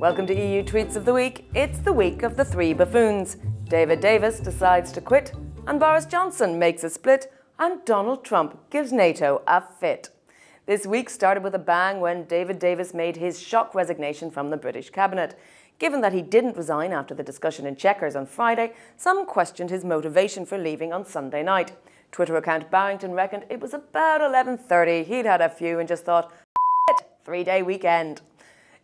Welcome to EU Tweets of the Week. It's the week of the three buffoons. David Davis decides to quit, and Boris Johnson makes a split, and Donald Trump gives NATO a fit. This week started with a bang when David Davis made his shock resignation from the British cabinet. Given that he didn't resign after the discussion in Chequers on Friday, some questioned his motivation for leaving on Sunday night. Twitter account Barrington reckoned it was about 11:30. He'd had a few and just thought, f*** it, 3-day weekend.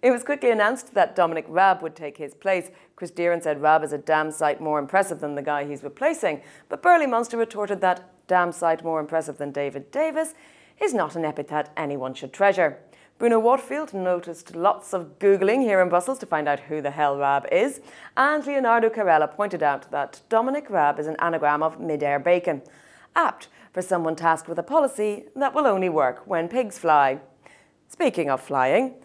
It was quickly announced that Dominic Raab would take his place. Chris Deeran said Raab is a damn sight more impressive than the guy he's replacing, but Burley Munster retorted that damn sight more impressive than David Davis is not an epithet anyone should treasure. Bruno Waterfield noticed lots of Googling here in Brussels to find out who the hell Raab is, and Leonardo Carella pointed out that Dominic Raab is an anagram of mid-air bacon, apt for someone tasked with a policy that will only work when pigs fly. Speaking of flying,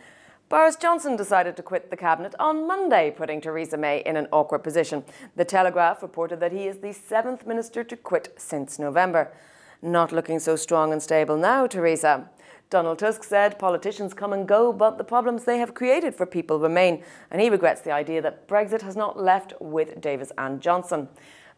Boris Johnson decided to quit the cabinet on Monday, putting Theresa May in an awkward position. The Telegraph reported that he is the 7th minister to quit since November. Not looking so strong and stable now, Theresa. Donald Tusk said politicians come and go, but the problems they have created for people remain, and he regrets the idea that Brexit has not left with Davis and Johnson.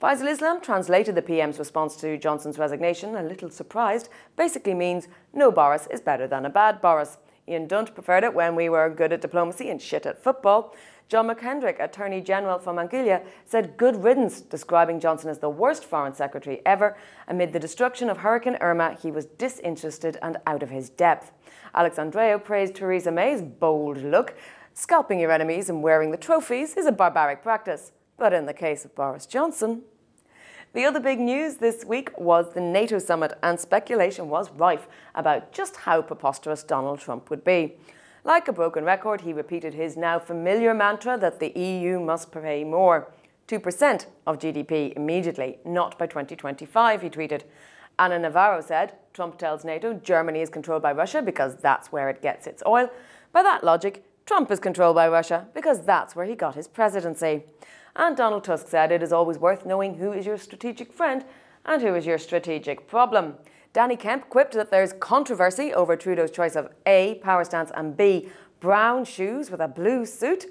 Faisal Islam translated the PM's response to Johnson's resignation, a little surprised, basically means no Boris is better than a bad Boris. Ian Dunt preferred it when we were good at diplomacy and shit at football. John McKendrick, Attorney General from Anguilla, said good riddance, describing Johnson as the worst Foreign Secretary ever. Amid the destruction of Hurricane Irma, he was disinterested and out of his depth. Alex Andreou praised Theresa May's bold look. Scalping your enemies and wearing the trophies is a barbaric practice. But in the case of Boris Johnson... The other big news this week was the NATO summit, and speculation was rife about just how preposterous Donald Trump would be. Like a broken record, he repeated his now familiar mantra that the EU must pay more. 2% of GDP immediately, not by 2025, he tweeted. Ana Navarro said, Trump tells NATO Germany is controlled by Russia because that's where it gets its oil. By that logic, Trump is controlled by Russia because that's where he got his presidency. And Donald Tusk said it is always worth knowing who is your strategic friend and who is your strategic problem. Danny Kemp quipped that there's controversy over Trudeau's choice of A, power stance, and B, brown shoes with a blue suit.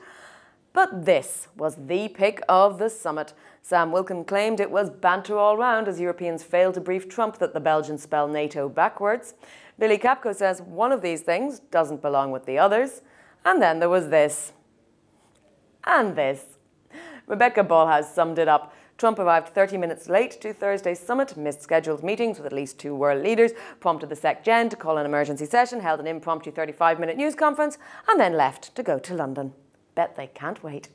But this was the pick of the summit. Sam Wilkin claimed it was banter all round as Europeans failed to brief Trump that the Belgians spell NATO backwards. Lily Capco says one of these things doesn't belong with the others. And then there was this. And this. Rebecca Ballhaus summed it up. Trump arrived 30 minutes late to Thursday's summit, missed scheduled meetings with at least 2 world leaders, prompted the SecGen to call an emergency session, held an impromptu 35-minute news conference, and then left to go to London. Bet they can't wait.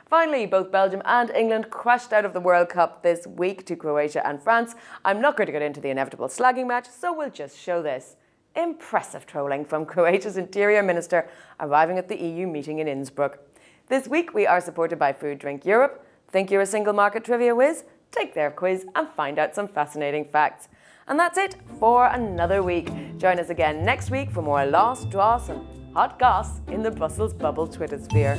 Finally, both Belgium and England crashed out of the World Cup this week to Croatia and France. I'm not going to get into the inevitable slagging match, so we'll just show this. Impressive trolling from Croatia's Interior Minister arriving at the EU meeting in Innsbruck. This week we are supported by Food Drink Europe. Think you're a single market trivia whiz? Take their quiz and find out some fascinating facts. And that's it for another week. Join us again next week for more lost dross and hot goss in the Brussels bubble Twitter sphere.